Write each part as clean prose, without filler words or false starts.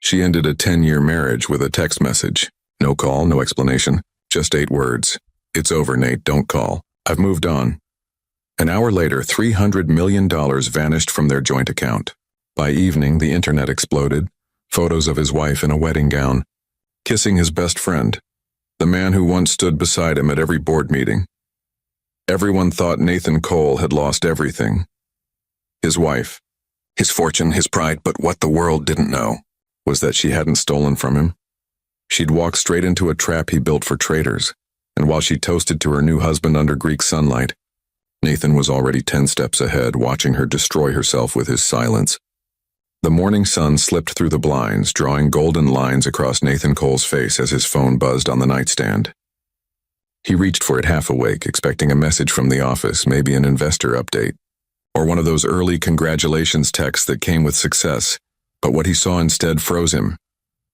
She ended a 10-year marriage with a text message. No call, no explanation, just 8 words. "It's over, Nate, don't call. I've moved on." An hour later, $300 million vanished from their joint account. By evening, the internet exploded. Photos of his wife in a wedding gown, kissing his best friend, the man who once stood beside him at every board meeting. Everyone thought Nathan Cole had lost everything. His wife, his fortune, his pride, but what the world didn't know was that she hadn't stolen from him. She'd walked straight into a trap he built for traitors, and while she toasted to her new husband under Greek sunlight, Nathan was already 10 steps ahead, watching her destroy herself with his silence. The morning sun slipped through the blinds, drawing golden lines across Nathan Cole's face as his phone buzzed on the nightstand. He reached for it half awake, expecting a message from the office, maybe an investor update, or one of those early congratulations texts that came with success, but what he saw instead froze him.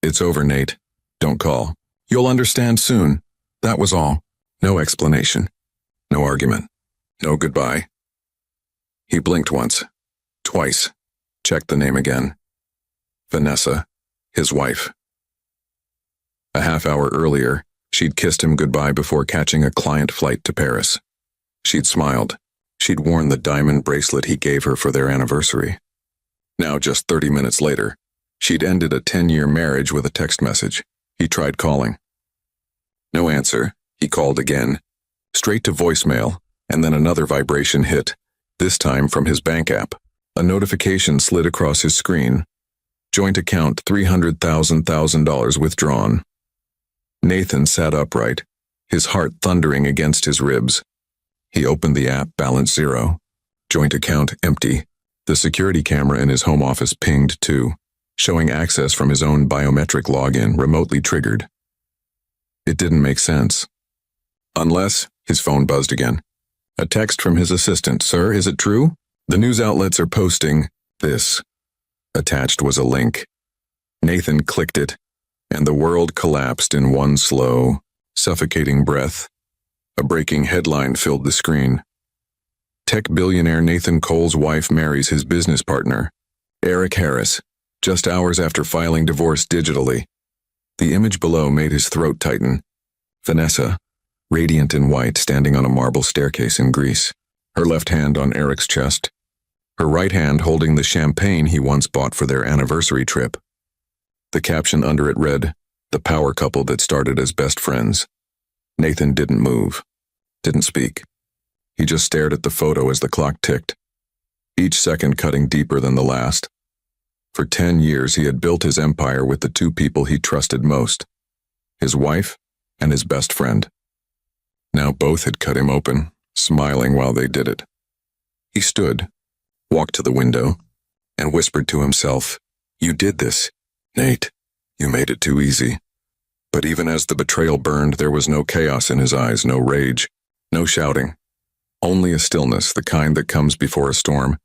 "It's over, Nate. Don't call. You'll understand soon." That was all. No explanation. No argument. No goodbye. He blinked once. Twice. Checked the name again. Vanessa, his wife. A half hour earlier, she'd kissed him goodbye before catching a client flight to Paris. She'd smiled. She'd worn the diamond bracelet he gave her for their anniversary. Now, just 30 minutes later, she'd ended a 10-year marriage with a text message. He tried calling. No answer. He called again. Straight to voicemail, and then another vibration hit, this time from his bank app. A notification slid across his screen. Joint account $300,000 withdrawn. Nathan sat upright, his heart thundering against his ribs. He opened the app, balance 0. Joint account empty. The security camera in his home office pinged too, showing access from his own biometric login, remotely triggered. It didn't make sense. Unless, his phone buzzed again. A text from his assistant. "Sir, is it true? The news outlets are posting this." Attached was a link. Nathan clicked it, and the world collapsed in one slow, suffocating breath. A breaking headline filled the screen. Tech billionaire Nathan Cole's wife marries his business partner, Eric Harris, just hours after filing divorce digitally. The image below made his throat tighten. Vanessa, radiant in white, standing on a marble staircase in Greece, her left hand on Eric's chest, her right hand holding the champagne he once bought for their anniversary trip. The caption under it read, "The power couple that started as best friends." Nathan didn't move, didn't speak. He just stared at the photo as the clock ticked, each second cutting deeper than the last. For 10 years he had built his empire with the 2 people he trusted most, his wife and his best friend. Now both had cut him open, smiling while they did it. He stood, walked to the window, and whispered to himself, "You did this, Nate. You made it too easy." But even as the betrayal burned, there was no chaos in his eyes, no rage, no shouting. Only a stillness, the kind that comes before a storm.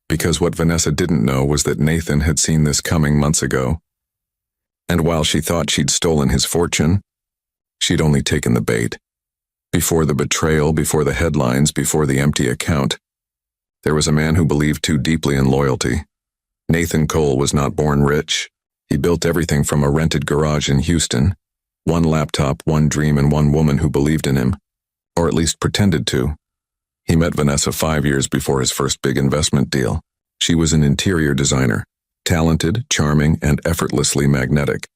Because what Vanessa didn't know was that Nathan had seen this coming months ago. And while she thought she'd stolen his fortune, she'd only taken the bait. Before the betrayal, before the headlines, before the empty account, there was a man who believed too deeply in loyalty. Nathan Cole was not born rich. He built everything from a rented garage in Houston. One laptop, one dream, and one woman who believed in him. Or at least pretended to. He met Vanessa 5 years before his first big investment deal. She was an interior designer, talented, charming, and effortlessly magnetic.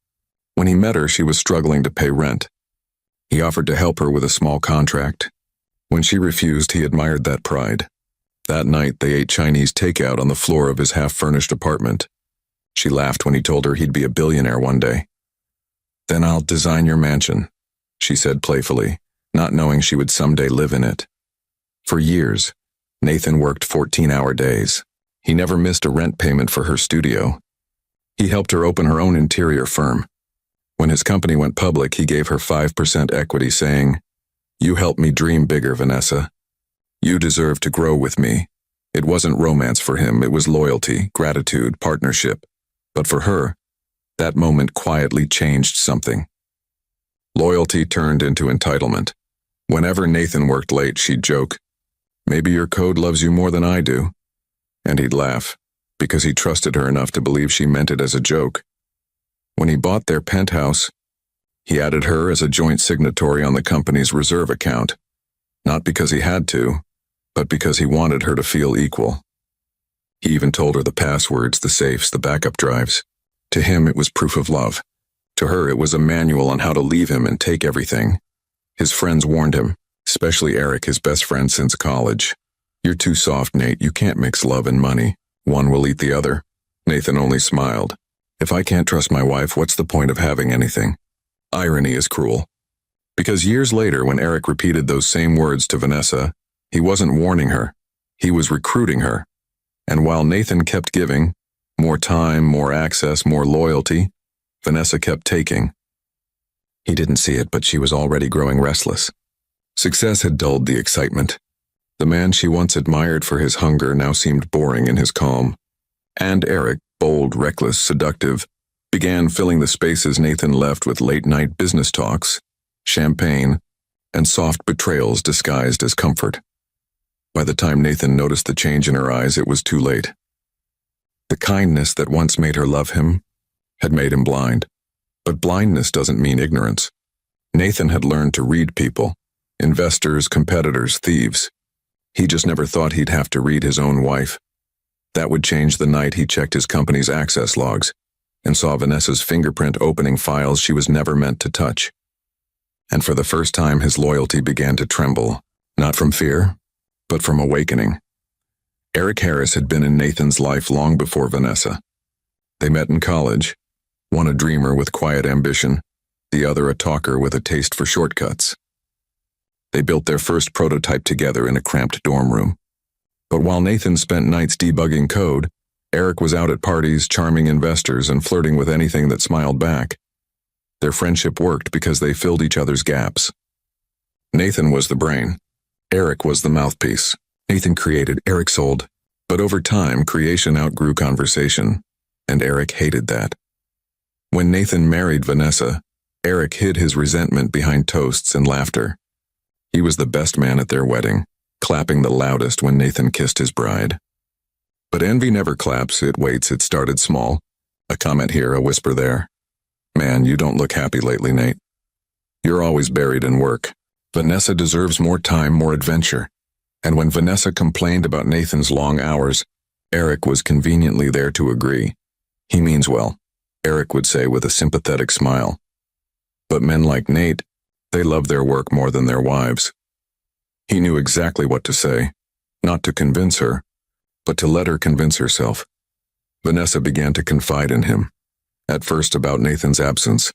When he met her, she was struggling to pay rent. He offered to help her with a small contract. When she refused, he admired that pride. That night, they ate Chinese takeout on the floor of his half-furnished apartment. She laughed when he told her he'd be a billionaire one day. "Then I'll design your mansion," she said playfully, not knowing she would someday live in it. For years, Nathan worked 14-hour days. He never missed a rent payment for her studio. He helped her open her own interior firm. When his company went public, he gave her 5% equity, saying, "You helped me dream bigger, Vanessa. You deserve to grow with me." It wasn't romance for him, it was loyalty, gratitude, partnership. But for her, that moment quietly changed something. Loyalty turned into entitlement. Whenever Nathan worked late, she'd joke, "Maybe your code loves you more than I do." And he'd laugh, because he trusted her enough to believe she meant it as a joke. When he bought their penthouse, he added her as a joint signatory on the company's reserve account, not because he had to, but because he wanted her to feel equal. He even told her the passwords, the safes, the backup drives. To him, it was proof of love. To her, it was a manual on how to leave him and take everything. His friends warned him, especially Eric, his best friend since college. "You're too soft, Nate. You can't mix love and money. One will eat the other." Nathan only smiled. "If I can't trust my wife, what's the point of having anything?" Irony is cruel. Because years later, when Eric repeated those same words to Vanessa, he wasn't warning her. He was recruiting her. And while Nathan kept giving, more time, more access, more loyalty, Vanessa kept taking. He didn't see it, but she was already growing restless. Success had dulled the excitement. The man she once admired for his hunger now seemed boring in his calm. And Eric, bold, reckless, seductive, began filling the spaces Nathan left with late-night business talks, champagne, and soft betrayals disguised as comfort. By the time Nathan noticed the change in her eyes, it was too late. The kindness that once made her love him had made him blind. But blindness doesn't mean ignorance. Nathan had learned to read people, investors, competitors, thieves. He just never thought he'd have to read his own wife. That would change the night he checked his company's access logs and saw Vanessa's fingerprint opening files she was never meant to touch. And for the first time, his loyalty began to tremble, not from fear, but from awakening. Eric Harris had been in Nathan's life long before Vanessa. They met in college, one a dreamer with quiet ambition, the other a talker with a taste for shortcuts. They built their first prototype together in a cramped dorm room. But while Nathan spent nights debugging code, Eric was out at parties, charming investors, and flirting with anything that smiled back. Their friendship worked because they filled each other's gaps. Nathan was the brain. Eric was the mouthpiece. Nathan created, Eric sold. But over time, creation outgrew conversation, and Eric hated that. When Nathan married Vanessa, Eric hid his resentment behind toasts and laughter. He was the best man at their wedding, clapping the loudest when Nathan kissed his bride. But envy never claps, it waits. It started small. A comment here, a whisper there. "Man, you don't look happy lately, Nate. You're always buried in work. Vanessa deserves more time, more adventure." And when Vanessa complained about Nathan's long hours, Eric was conveniently there to agree. "He means well," Eric would say with a sympathetic smile. But men like Nate, they love their work more than their wives. He knew exactly what to say, not to convince her, but to let her convince herself. Vanessa began to confide in him, at first about Nathan's absence,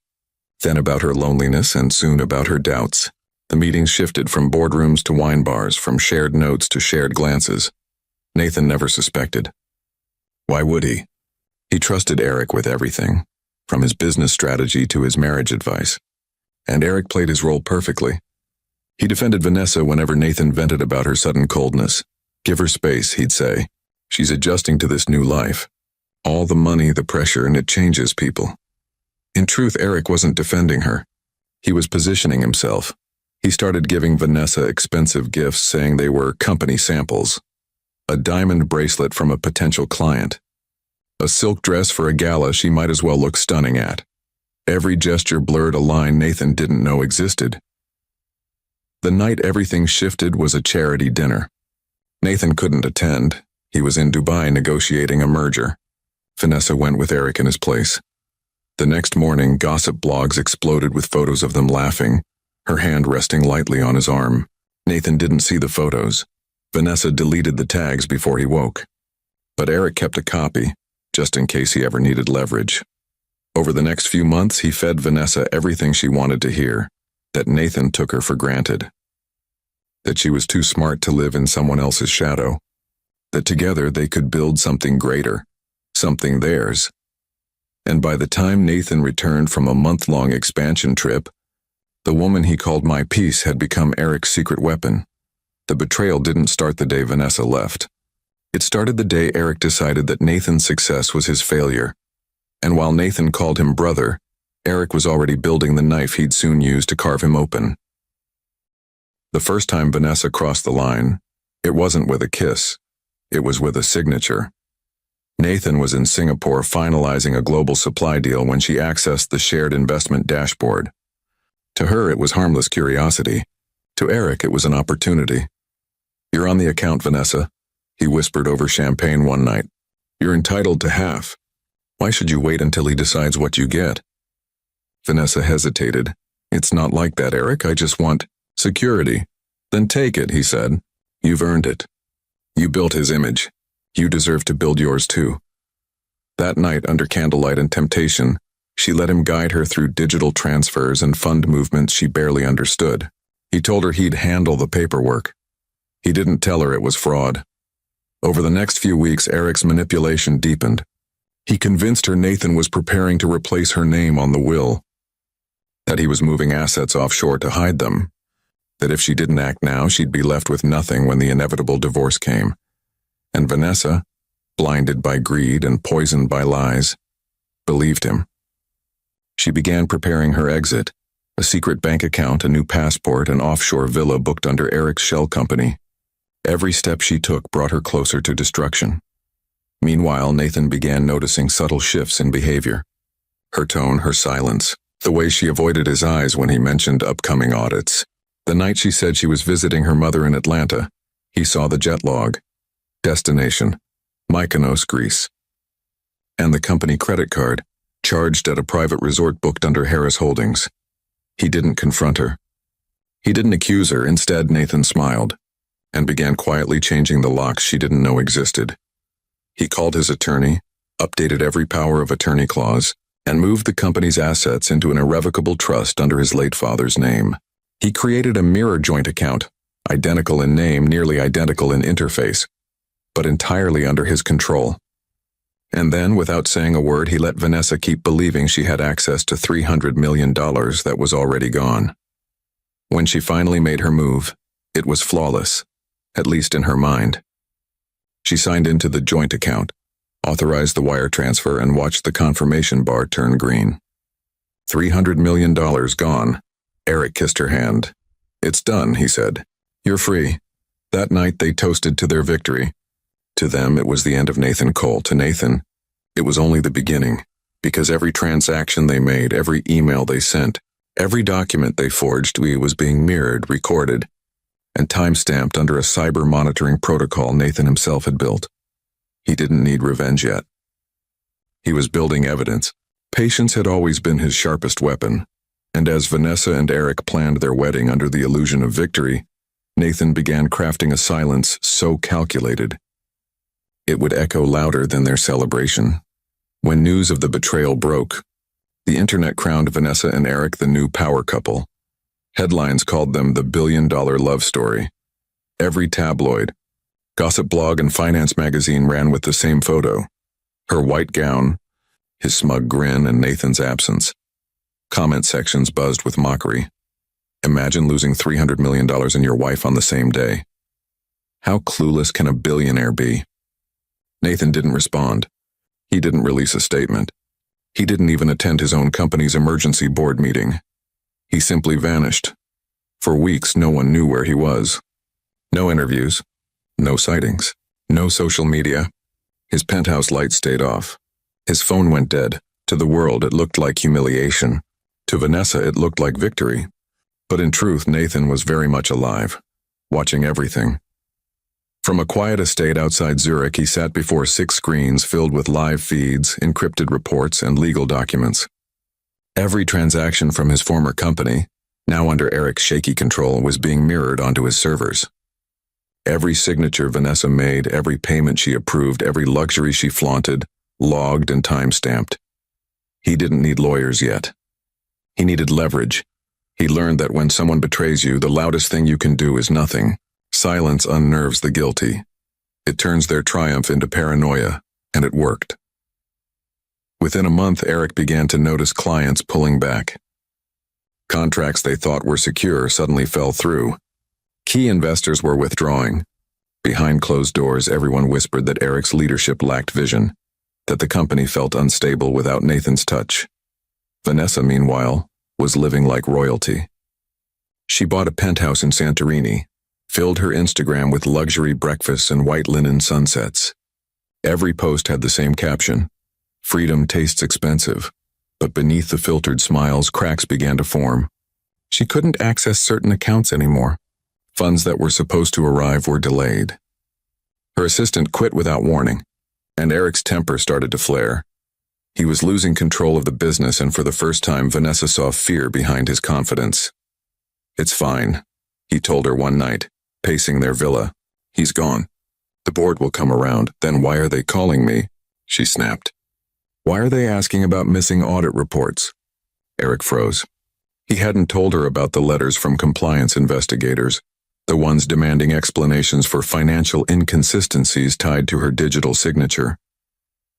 then about her loneliness, and soon about her doubts. The meetings shifted from boardrooms to wine bars, from shared notes to shared glances. Nathan never suspected. Why would he? He trusted Eric with everything, from his business strategy to his marriage advice. And Eric played his role perfectly. He defended Vanessa whenever Nathan vented about her sudden coldness. "Give her space," he'd say. "She's adjusting to this new life. All the money, the pressure, and it changes people." In truth, Eric wasn't defending her. He was positioning himself. He started giving Vanessa expensive gifts, saying they were company samples. A diamond bracelet from a potential client. A silk dress for a gala she might as well look stunning at. Every gesture blurred a line Nathan didn't know existed. The night everything shifted was a charity dinner. Nathan couldn't attend. He was in Dubai negotiating a merger. Vanessa went with Eric in his place. The next morning, gossip blogs exploded with photos of them laughing, her hand resting lightly on his arm. Nathan didn't see the photos. Vanessa deleted the tags before he woke. But Eric kept a copy, just in case he ever needed leverage. Over the next few months, he fed Vanessa everything she wanted to hear, that Nathan took her for granted. That she was too smart to live in someone else's shadow. That together they could build something greater, something theirs. And by the time Nathan returned from a month-long expansion trip, the woman he called my peace had become Eric's secret weapon. The betrayal didn't start the day Vanessa left. It started the day Eric decided that Nathan's success was his failure. And while Nathan called him brother, Eric was already building the knife he'd soon use to carve him open. The first time Vanessa crossed the line, it wasn't with a kiss. It was with a signature. Nathan was in Singapore finalizing a global supply deal when she accessed the shared investment dashboard. To her, it was harmless curiosity. To Eric, it was an opportunity. "You're on the account, Vanessa," he whispered over champagne one night. "You're entitled to half. Why should you wait until he decides what you get?" Vanessa hesitated. "It's not like that, Eric. I just want security." "Then take it," he said. "You've earned it. You built his image. You deserve to build yours too." That night, under candlelight and temptation, she let him guide her through digital transfers and fund movements she barely understood. He told her he'd handle the paperwork. He didn't tell her it was fraud. Over the next few weeks, Eric's manipulation deepened. He convinced her Nathan was preparing to replace her name on the will, that he was moving assets offshore to hide them, that if she didn't act now, she'd be left with nothing when the inevitable divorce came. And Vanessa, blinded by greed and poisoned by lies, believed him. She began preparing her exit, a secret bank account, a new passport, an offshore villa booked under Eric's shell company. Every step she took brought her closer to destruction. Meanwhile, Nathan began noticing subtle shifts in behavior. Her tone, her silence, the way she avoided his eyes when he mentioned upcoming audits. The night she said she was visiting her mother in Atlanta, he saw the jet log. Destination: Mykonos, Greece. And the company credit card, charged at a private resort booked under Harris Holdings. He didn't confront her. He didn't accuse her. Instead, Nathan smiled and began quietly changing the locks she didn't know existed. He called his attorney, updated every power of attorney clause, and moved the company's assets into an irrevocable trust under his late father's name. He created a mirror joint account, identical in name, nearly identical in interface, but entirely under his control. And then, without saying a word, he let Vanessa keep believing she had access to $300 million that was already gone. When she finally made her move, it was flawless, at least in her mind. She signed into the joint account, authorized the wire transfer, and watched the confirmation bar turn green. $300 million gone. Eric kissed her hand. "It's done," he said. "You're free." That night they toasted to their victory. To them, it was the end of Nathan Cole. To Nathan, it was only the beginning, because every transaction they made, every email they sent, every document they forged was being mirrored, recorded, and time-stamped under a cyber monitoring protocol Nathan himself had built. He didn't need revenge yet. He was building evidence. Patience had always been his sharpest weapon, and as Vanessa and Eric planned their wedding under the illusion of victory, Nathan began crafting a silence so calculated it would echo louder than their celebration. When news of the betrayal broke, the internet crowned Vanessa and Eric the new power couple. Headlines called them the billion-dollar love story. Every tabloid, gossip blog, and finance magazine ran with the same photo: her white gown, his smug grin, and Nathan's absence. Comment sections buzzed with mockery. Imagine losing $300 million and your wife on the same day. How clueless can a billionaire be? Nathan didn't respond. He didn't release a statement. He didn't even attend his own company's emergency board meeting. He simply vanished. For weeks, no one knew where he was. No interviews, no sightings, no social media. His penthouse lights stayed off. His phone went dead. To the world, it looked like humiliation. To Vanessa, it looked like victory. But in truth, Nathan was very much alive, watching everything. From a quiet estate outside Zurich, he sat before 6 screens filled with live feeds, encrypted reports, and legal documents. Every transaction from his former company, now under Eric's shaky control, was being mirrored onto his servers. Every signature Vanessa made, every payment she approved, every luxury she flaunted, logged and time-stamped. He didn't need lawyers yet. He needed leverage. He learned that when someone betrays you, the loudest thing you can do is nothing. Silence unnerves the guilty. It turns their triumph into paranoia, and it worked. Within a month, Eric began to notice clients pulling back. Contracts they thought were secure suddenly fell through. Key investors were withdrawing. Behind closed doors, everyone whispered that Eric's leadership lacked vision, that the company felt unstable without Nathan's touch. Vanessa, meanwhile, was living like royalty. She bought a penthouse in Santorini, filled her Instagram with luxury breakfasts and white linen sunsets. Every post had the same caption: "Freedom tastes expensive." But beneath the filtered smiles, cracks began to form. She couldn't access certain accounts anymore. Funds that were supposed to arrive were delayed. Her assistant quit without warning, and Eric's temper started to flare. He was losing control of the business, and for the first time, Vanessa saw fear behind his confidence. "It's fine," he told her one night, pacing their villa. "He's gone. The board will come around. Then why are they calling me?" she snapped. "Why are they asking about missing audit reports?" Eric froze. He hadn't told her about the letters from compliance investigators, the ones demanding explanations for financial inconsistencies tied to her digital signature.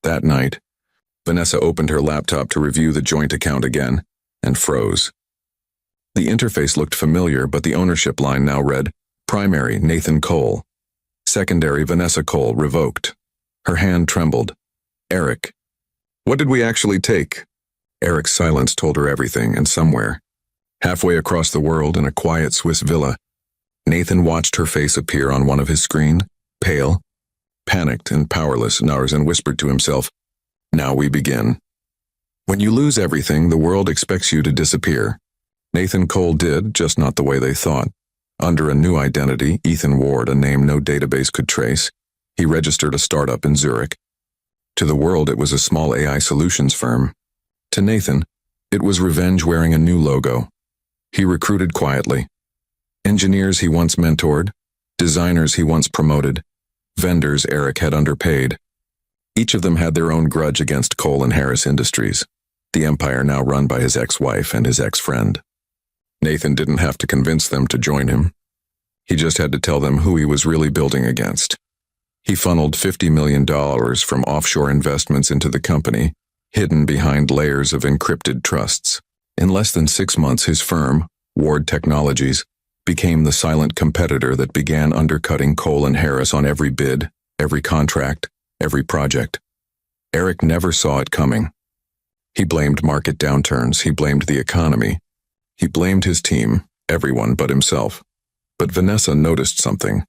That night, Vanessa opened her laptop to review the joint account again, and froze. The interface looked familiar, but the ownership line now read, "Primary, Nathan Cole. Secondary, Vanessa Cole, revoked." Her hand trembled. "Eric, what did we actually take?" Eric's silence told her everything, and somewhere, halfway across the world in a quiet Swiss villa, Nathan watched her face appear on one of his screen, pale, panicked and powerless, and whispered to himself, "Now we begin." When you lose everything, the world expects you to disappear. Nathan Cole did, just not the way they thought. Under a new identity, Ethan Ward, a name no database could trace, he registered a startup in Zurich. To the world, it was a small AI solutions firm. To Nathan, it was revenge wearing a new logo. He recruited quietly. Engineers he once mentored, designers he once promoted, vendors Eric had underpaid. Each of them had their own grudge against Cole and Harris Industries, the empire now run by his ex-wife and his ex-friend. Nathan didn't have to convince them to join him. He just had to tell them who he was really building against. He funneled $50 million from offshore investments into the company, hidden behind layers of encrypted trusts. In less than 6 months, his firm, Ward Technologies, became the silent competitor that began undercutting Cole and Harris on every bid, every contract, every project. Eric never saw it coming. He blamed market downturns, he blamed the economy, he blamed his team, everyone but himself. But Vanessa noticed something.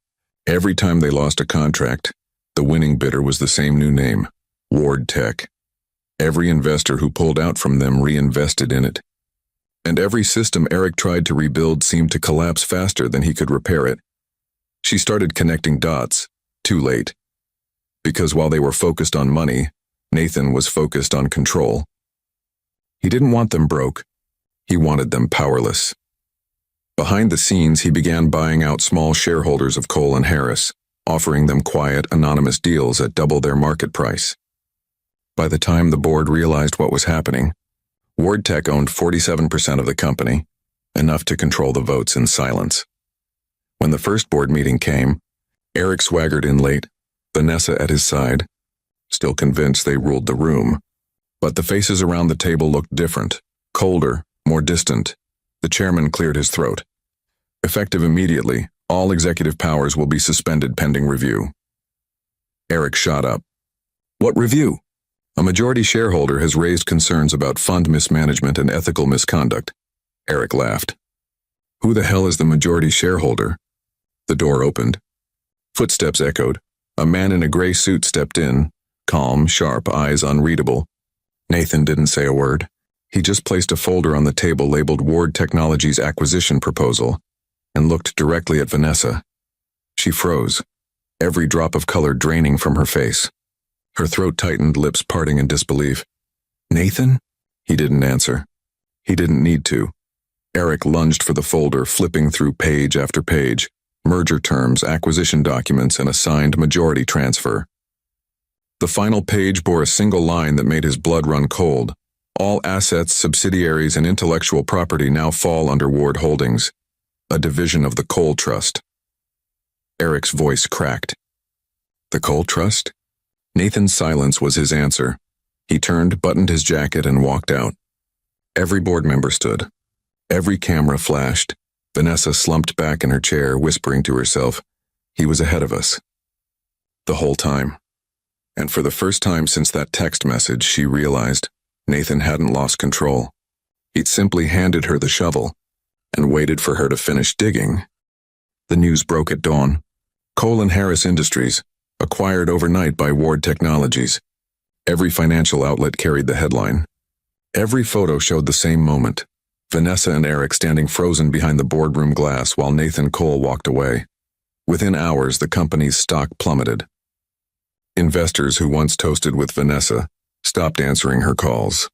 Every time they lost a contract, the winning bidder was the same new name, Ward Tech. Every investor who pulled out from them reinvested in it. And every system Eric tried to rebuild seemed to collapse faster than he could repair it. She started connecting dots, too late. Because while they were focused on money, Nathan was focused on control. He didn't want them broke. He wanted them powerless. Behind the scenes, he began buying out small shareholders of Cole and Harris, offering them quiet, anonymous deals at double their market price. By the time the board realized what was happening, Ward Tech owned 47% of the company, enough to control the votes in silence. When the first board meeting came, Eric swaggered in late, Vanessa at his side, still convinced they ruled the room. But the faces around the table looked different, colder, more distant. The chairman cleared his throat. "Effective immediately, all executive powers will be suspended pending review." Eric shot up. "What review?" "A majority shareholder has raised concerns about fund mismanagement and ethical misconduct." Eric laughed. "Who the hell is the majority shareholder?" The door opened. Footsteps echoed. A man in a gray suit stepped in, calm, sharp, eyes unreadable. Nathan didn't say a word. He just placed a folder on the table labeled Ward Technologies Acquisition Proposal and looked directly at Vanessa. She froze, every drop of color draining from her face. Her throat tightened, lips parting in disbelief. "Nathan?" He didn't answer. He didn't need to. Eric lunged for the folder, flipping through page after page, merger terms, acquisition documents, and a signed majority transfer. The final page bore a single line that made his blood run cold. "All assets, subsidiaries, and intellectual property now fall under Ward Holdings, a division of the Cole Trust." Eric's voice cracked. "The Cole Trust?" Nathan's silence was his answer. He turned, buttoned his jacket, and walked out. Every board member stood. Every camera flashed. Vanessa slumped back in her chair, whispering to herself, "He was ahead of us." The whole time. And for the first time since that text message, she realized Nathan hadn't lost control. He'd simply handed her the shovel and waited for her to finish digging. The news broke at dawn. Cole and Harris Industries, acquired overnight by Ward Technologies. Every financial outlet carried the headline. Every photo showed the same moment. Vanessa and Eric standing frozen behind the boardroom glass while Nathan Cole walked away. Within hours, the company's stock plummeted. Investors who once toasted with Vanessa stopped answering her calls.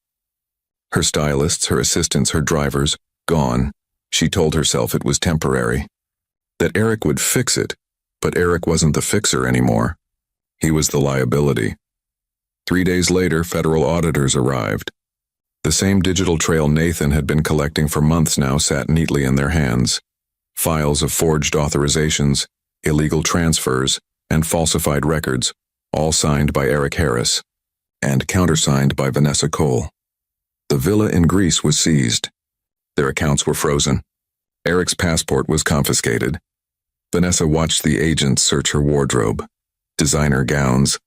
Her stylists, her assistants, her drivers, gone. She told herself it was temporary. That Eric would fix it, but Eric wasn't the fixer anymore. He was the liability. 3 days later, federal auditors arrived. The same digital trail Nathan had been collecting for months now sat neatly in their hands. Files of forged authorizations, illegal transfers, and falsified records, all signed by Eric Harris, and countersigned by Vanessa Cole. The villa in Greece was seized. Their accounts were frozen. Eric's passport was confiscated. Vanessa watched the agents search her wardrobe. Designer gowns,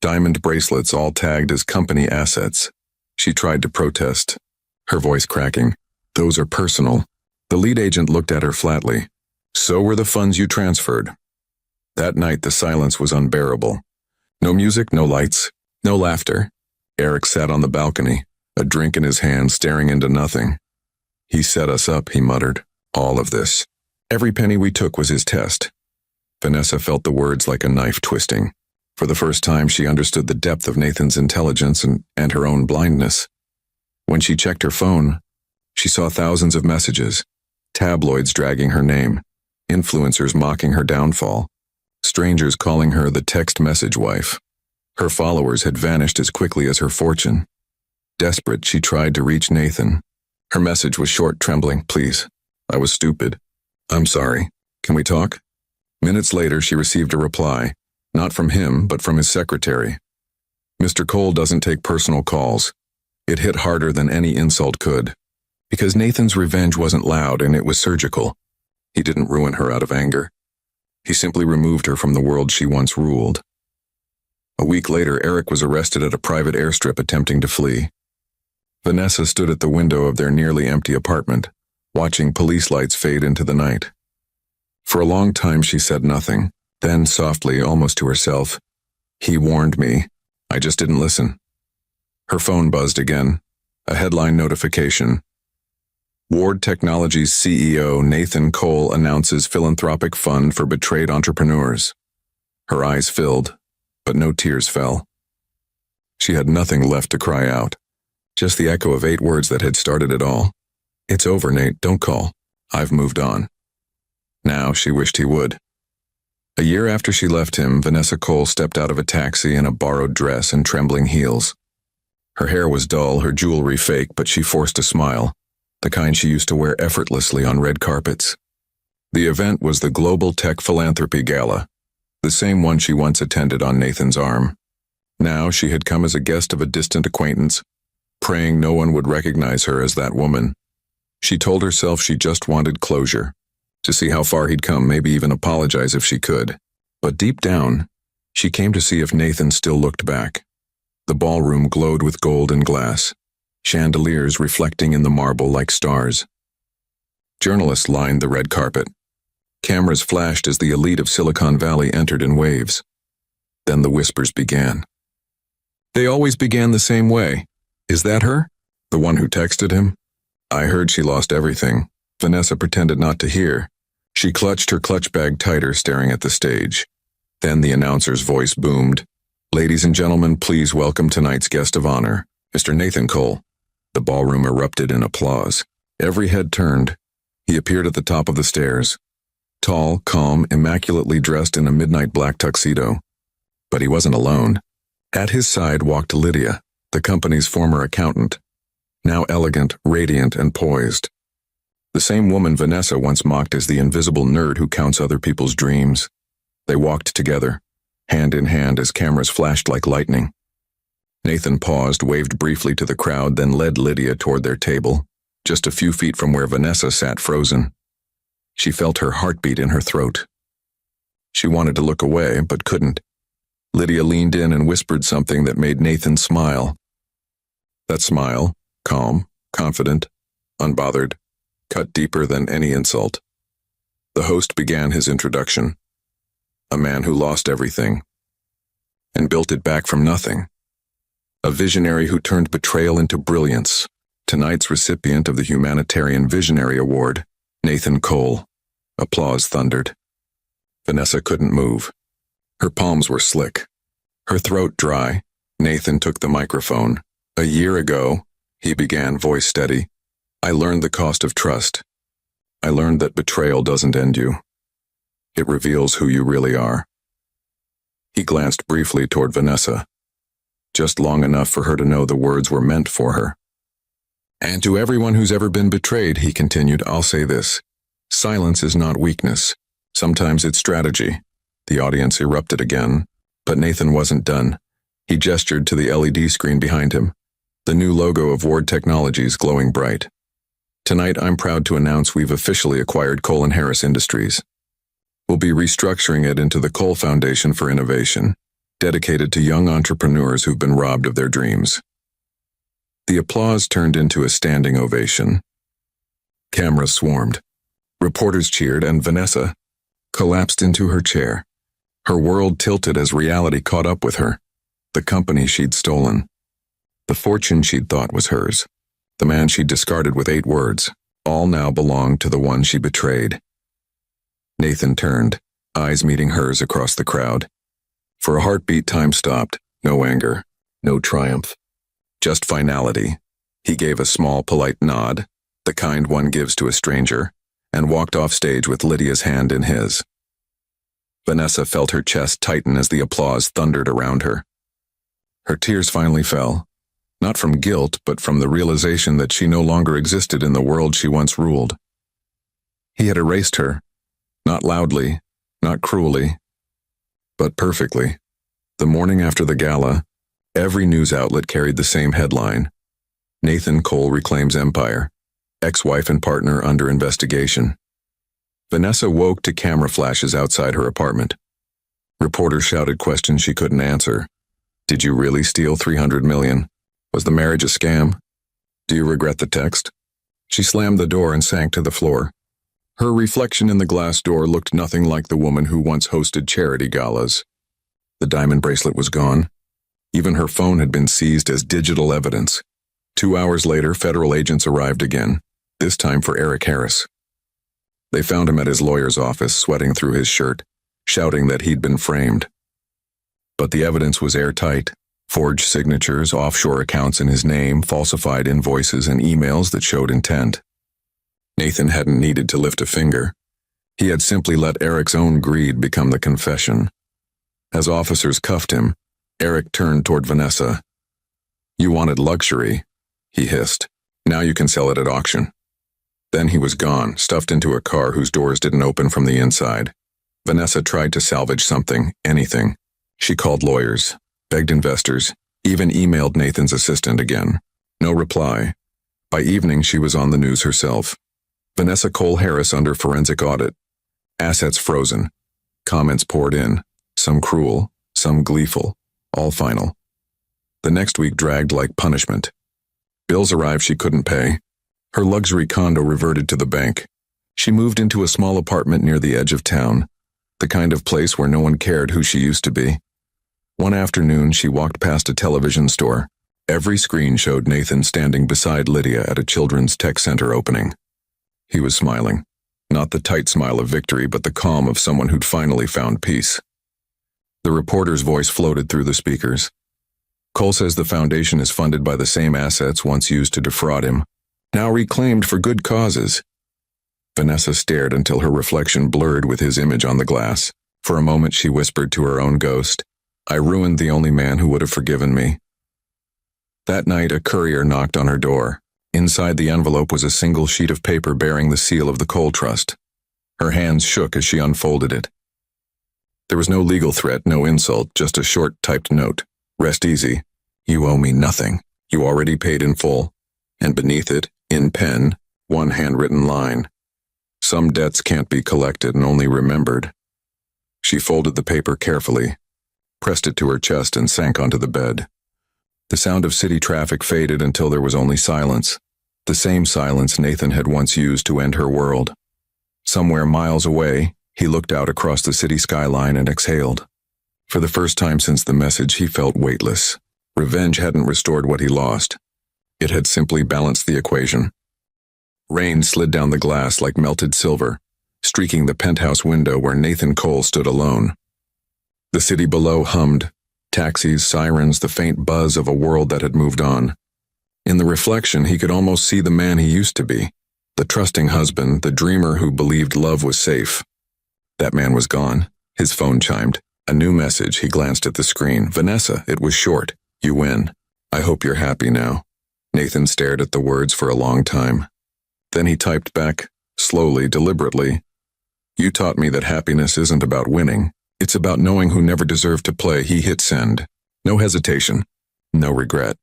diamond bracelets all tagged as company assets. She tried to protest, her voice cracking. "Those are personal." The lead agent looked at her flatly. "So were the funds you transferred." That night, the silence was unbearable. No music, no lights, no laughter. Eric sat on the balcony, a drink in his hand, staring into nothing. "He set us up," he muttered. "All of this. Every penny we took was his test." Vanessa felt the words like a knife twisting. For the first time, she understood the depth of Nathan's intelligence and her own blindness. When she checked her phone, she saw thousands of messages, tabloids dragging her name, influencers mocking her downfall, strangers calling her the text message wife. Her followers had vanished as quickly as her fortune. Desperate, she tried to reach Nathan. Her message was short, trembling. "Please, I was stupid. I'm sorry. Can we talk?" Minutes later, she received a reply. Not from him, but from his secretary. "Mr. Cole doesn't take personal calls." It hit harder than any insult could. Because Nathan's revenge wasn't loud and it was surgical. He didn't ruin her out of anger. He simply removed her from the world she once ruled. A week later, Eric was arrested at a private airstrip attempting to flee. Vanessa stood at the window of their nearly empty apartment, watching police lights fade into the night. For a long time, she said nothing. Then, softly, almost to herself, "He warned me. I just didn't listen." Her phone buzzed again. A headline notification. Ward Technologies CEO Nathan Cole announces philanthropic fund for betrayed entrepreneurs. Her eyes filled, but no tears fell. She had nothing left to cry out. Just the echo of 8 words that had started it all. "It's over, Nate. Don't call. I've moved on." Now she wished he would. A year after she left him, Vanessa Cole stepped out of a taxi in a borrowed dress and trembling heels. Her hair was dull, her jewelry fake, but she forced a smile, the kind she used to wear effortlessly on red carpets. The event was the Global Tech Philanthropy Gala, the same one she once attended on Nathan's arm. Now she had come as a guest of a distant acquaintance, praying no one would recognize her as that woman. She told herself she just wanted closure. To see how far he'd come, maybe even apologize if she could. But deep down, she came to see if Nathan still looked back. The ballroom glowed with gold and glass, chandeliers reflecting in the marble like stars. Journalists lined the red carpet. Cameras flashed as the elite of Silicon Valley entered in waves. Then the whispers began. They always began the same way. "Is that her? The one who texted him? I heard she lost everything." Vanessa pretended not to hear. She clutched her clutch bag tighter, staring at the stage. Then the announcer's voice boomed. "Ladies and gentlemen, please welcome tonight's guest of honor, Mr. Nathan Cole." The ballroom erupted in applause. Every head turned. He appeared at the top of the stairs. Tall, calm, immaculately dressed in a midnight black tuxedo. But he wasn't alone. At his side walked Lydia, the company's former accountant, now elegant, radiant, and poised. The same woman Vanessa once mocked as the invisible nerd who counts other people's dreams. They walked together, hand in hand as cameras flashed like lightning. Nathan paused, waved briefly to the crowd, then led Lydia toward their table, just a few feet from where Vanessa sat frozen. She felt her heartbeat in her throat. She wanted to look away, but couldn't. Lydia leaned in and whispered something that made Nathan smile. That smile, calm, confident, unbothered, cut deeper than any insult. The host began his introduction. A man who lost everything, and built it back from nothing. A visionary who turned betrayal into brilliance. Tonight's recipient of the Humanitarian Visionary Award, Nathan Cole. Applause thundered. Vanessa couldn't move. Her palms were slick. Her throat dry. Nathan took the microphone. "A year ago," he began, voice steady, "I learned the cost of trust. I learned that betrayal doesn't end you. It reveals who you really are." He glanced briefly toward Vanessa, just long enough for her to know the words were meant for her. "And to everyone who's ever been betrayed," he continued, "I'll say this. Silence is not weakness. Sometimes it's strategy." The audience erupted again, but Nathan wasn't done. He gestured to the LED screen behind him, the new logo of Ward Technologies glowing bright. "Tonight, I'm proud to announce we've officially acquired Cole & Harris Industries. We'll be restructuring it into the Cole Foundation for Innovation, dedicated to young entrepreneurs who've been robbed of their dreams." The applause turned into a standing ovation. Cameras swarmed. Reporters cheered, and Vanessa collapsed into her chair. Her world tilted as reality caught up with her. The company she'd stolen. The fortune she'd thought was hers. The man she'd discarded with 8 words. All now belonged to the one she betrayed. Nathan turned, eyes meeting hers across the crowd. For a heartbeat, time stopped. No anger, no triumph. Just finality. He gave a small, polite nod, the kind one gives to a stranger, and walked off stage with Lydia's hand in his. Vanessa felt her chest tighten as the applause thundered around her. Her tears finally fell, not from guilt, but from the realization that she no longer existed in the world she once ruled. He had erased her, not loudly, not cruelly, but perfectly. The morning after the gala, every news outlet carried the same headline: Nathan Cole reclaims empire, ex-wife and partner under investigation. Vanessa woke to camera flashes outside her apartment. Reporters shouted questions she couldn't answer. Did you really steal $300 million? Was the marriage a scam? Do you regret the text? She slammed the door and sank to the floor. Her reflection in the glass door looked nothing like the woman who once hosted charity galas. The diamond bracelet was gone. Even her phone had been seized as digital evidence. 2 hours later, federal agents arrived again, this time for Eric Harris. They found him at his lawyer's office, sweating through his shirt, shouting that he'd been framed. But the evidence was airtight. Forged signatures, offshore accounts in his name, falsified invoices, and emails that showed intent. Nathan hadn't needed to lift a finger. He had simply let Eric's own greed become the confession. As officers cuffed him, Eric turned toward Vanessa. "You wanted luxury," he hissed. "Now you can sell it at auction." Then he was gone, stuffed into a car whose doors didn't open from the inside. Vanessa tried to salvage something, anything. She called lawyers, begged investors, even emailed Nathan's assistant again. No reply. By evening, she was on the news herself. Vanessa Cole Harris under forensic audit. Assets frozen. Comments poured in, some cruel, some gleeful, all final. The next week dragged like punishment. Bills arrived she couldn't pay. Her luxury condo reverted to the bank. She moved into a small apartment near the edge of town, the kind of place where no one cared who she used to be. One afternoon, she walked past a television store. Every screen showed Nathan standing beside Lydia at a children's tech center opening. He was smiling. Not the tight smile of victory, but the calm of someone who'd finally found peace. The reporter's voice floated through the speakers. "Cole says the foundation is funded by the same assets once used to defraud him, now reclaimed for good causes." Vanessa stared until her reflection blurred with his image on the glass. For a moment she whispered to her own ghost, "I ruined the only man who would have forgiven me." That night, a courier knocked on her door. Inside the envelope was a single sheet of paper bearing the seal of the Cole Trust. Her hands shook as she unfolded it. There was no legal threat, no insult, just a short typed note. "Rest easy. You owe me nothing. You already paid in full." And beneath it, in pen, one handwritten line. "Some debts can't be collected and only remembered." She folded the paper carefully, pressed it to her chest, and sank onto the bed. The sound of city traffic faded until there was only silence, the same silence Nathan had once used to end her world. Somewhere miles away, he looked out across the city skyline and exhaled. For the first time since the message, he felt weightless. Revenge hadn't restored what he lost. It had simply balanced the equation. Rain slid down the glass like melted silver, streaking the penthouse window where Nathan Cole stood alone. The city below hummed, taxis, sirens, the faint buzz of a world that had moved on. In the reflection, he could almost see the man he used to be, the trusting husband, the dreamer who believed love was safe. That man was gone. His phone chimed. A new message. He glanced at the screen. Vanessa, it was short. You win. I hope you're happy now. Nathan stared at the words for a long time. Then he typed back, slowly, deliberately. You taught me that happiness isn't about winning. It's about knowing who never deserved to play. He hit send. No hesitation. No regret.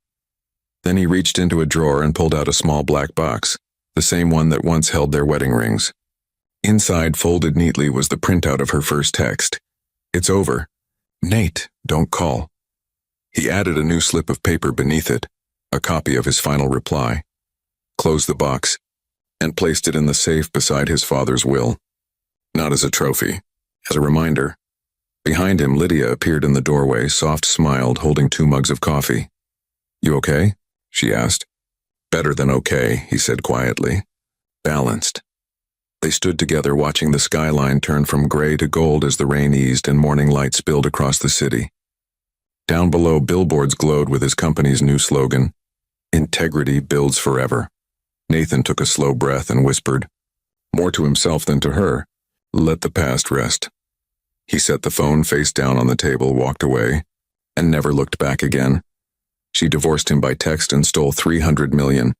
Then he reached into a drawer and pulled out a small black box, the same one that once held their wedding rings. Inside, folded neatly, was the printout of her first text. It's over. Nate, don't call. He added a new slip of paper beneath it, a copy of his final reply, closed the box, and placed it in the safe beside his father's will. Not as a trophy, as a reminder. Behind him, Lydia appeared in the doorway, soft-smiled, holding 2 mugs of coffee. You okay? She asked. Better than okay, he said quietly. Balanced. They stood together watching the skyline turn from gray to gold as the rain eased and morning light spilled across the city. Down below, billboards glowed with his company's new slogan, Integrity builds forever. Nathan took a slow breath and whispered, more to himself than to her, let the past rest. He set the phone face down on the table, walked away, and never looked back again. She divorced him by text and stole $300 million,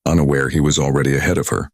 unaware he was already ahead of her.